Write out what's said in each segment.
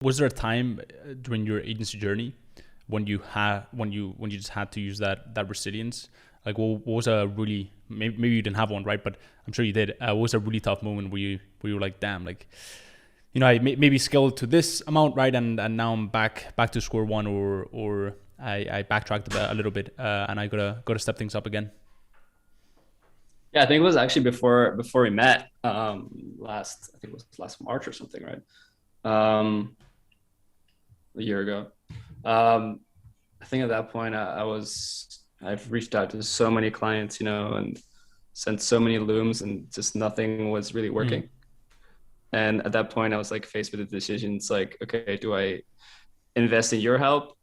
Was there a time during your agency journey when you just had to use that resilience? Like, what was a really, maybe you didn't have one, right? But I'm sure you did. What was a really tough moment where you were like, damn, like, I maybe scaled to this amount, right? And now I'm back to square one, or I backtracked a little bit, and I gotta step things up again. Yeah, I think it was actually before we met, last, I think it was last March or something, right? Um, a year ago. Um, I think at that point I've reached out to so many clients, and sent so many looms, and just nothing was really Mm. working. And at that point I was like faced with the decision. It's like, okay, do I invest in your help,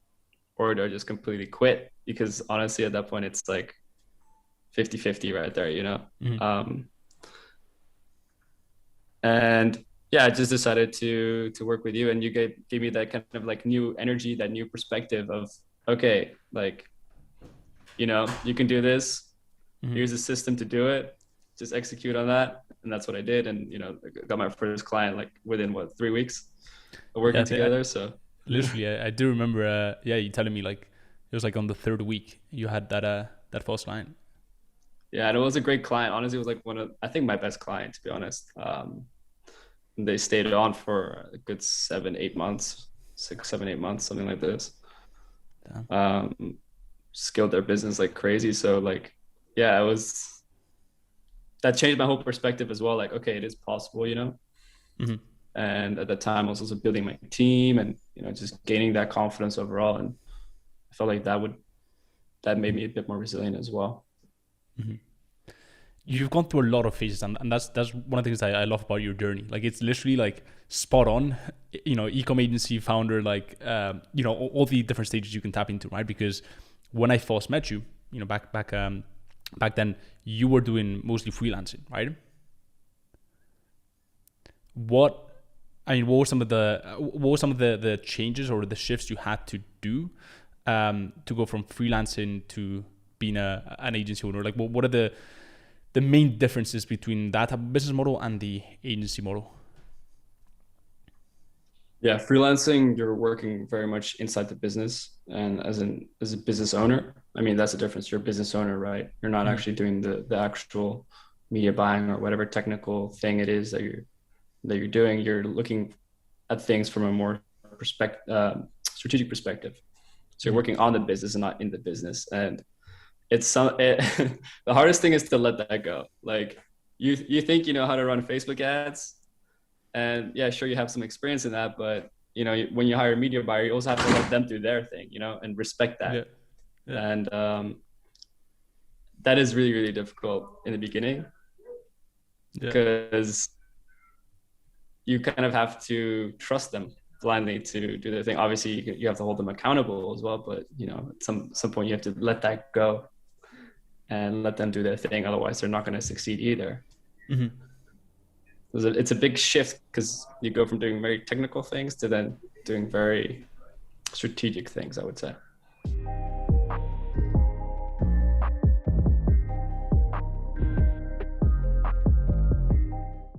or do I just completely quit? Because honestly, at that point it's like 50-50 right there. Mm. Um, and yeah, I just decided to work with you, and you gave me that kind of like new energy, that new perspective of, okay, like, you can do this. Mm. Here's a system to do it. Just execute on that. And that's what I did. And, got my first client like within what, 3 weeks of Yeah, working together. So literally, I do remember. Yeah, you telling me like it was like on the third week you had that first line. yeah, and it was a great client. Honestly, it was like I think my best client, to be honest. They stayed on for a good 7-8 months, 6, 7, 8 months, something like this. Damn. Um, Scaled their business like crazy. So like, yeah, that changed my whole perspective as well. Like, okay, it is possible. Hmm. And at the time I was also building my team, and just gaining that confidence overall. And I felt like that made me a bit more resilient as well. Hmm. You've gone through a lot of phases, and that's one of the things I love about your journey. Like, it's literally like spot on. Ecom agency founder, like, all the different stages you can tap into, right? Because when I first met you, back then, you were doing mostly freelancing, right? What what were some of the changes or the shifts you had to do, to go from freelancing to being an agency owner? Like, what are the main differences between that type of business model and the agency model? Yeah, freelancing, you're working very much inside the business, and as a business owner, I mean, that's the difference. You're a business owner, right? You're not Mm-hmm. actually doing the actual media buying or whatever technical thing it is that you're doing. You're looking at things from a more strategic perspective. So you're Mm-hmm. working on the business and not in the business. And the hardest thing is to let that go. Like, you think you know how to run Facebook ads, and yeah, sure, you have some experience in that, but when you hire a media buyer, you also have to let them do their thing, and respect Yeah. that. Yeah. And that is really, really difficult in the beginning, Yeah. because you kind of have to trust them blindly to do their thing. Obviously, you have to hold them accountable as well, but at some point you have to let that go and let them do their thing. Otherwise, they're not going to succeed either. Mm-hmm. It's a big shift, because you go from doing very technical things to then doing very strategic things, I would say.